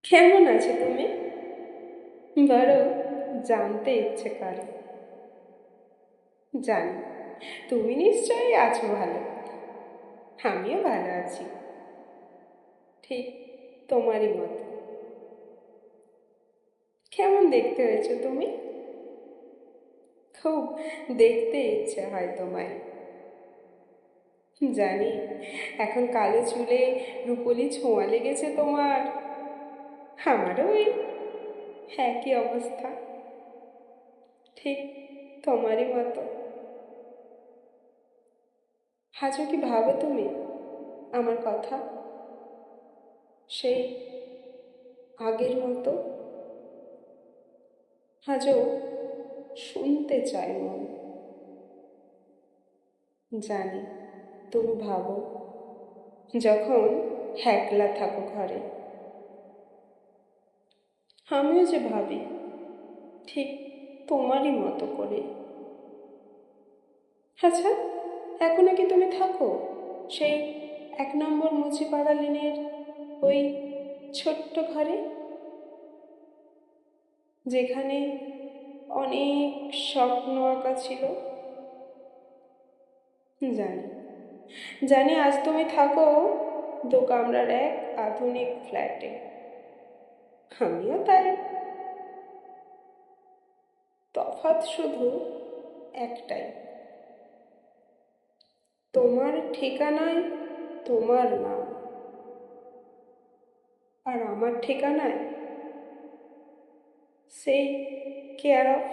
কেমন আছো তুমি? বড় জানতে ইচ্ছে করে। জানি তুমি নিশ্চয়ই আছো ভালো। আমিও ভালো আছি, ঠিক তোমারই মতো। কেমন দেখতে হয়েছো তুমি? খুব দেখতে ইচ্ছে হয় তোমায়। জানি এখন কালো চুলে রুপোলি ছোঁয়া লেগেছে তোমার। আমারও ওই একই অবস্থা, ঠিক তোমারই মতো। আজও কি ভাবো তুমি আমার কথা, সেই আগের মতো? আজও শুনতে চাই মন। জানি তুমি ভাবো যখন একলা থাকো ঘরে। আমিও যে ভাবি ঠিক তোমারই মতো করে। আচ্ছা, এখনো কি তুমি থাকো সেই 1 নম্বর মুচিপাড়া লেনের ওই ছোট্ট ঘরে, যেখানে অনেক স্বপ্ন আঁকা ছিল? জানি জানি আজ তুমি থাকো 2 কামরার এক আধুনিক ফ্ল্যাটে। আমিও তাই। তফাৎ শুধু একটাই, তোমার ঠিকানায় তোমার নাম, আর আমার ঠিকানায় সেই কেয়ার অফ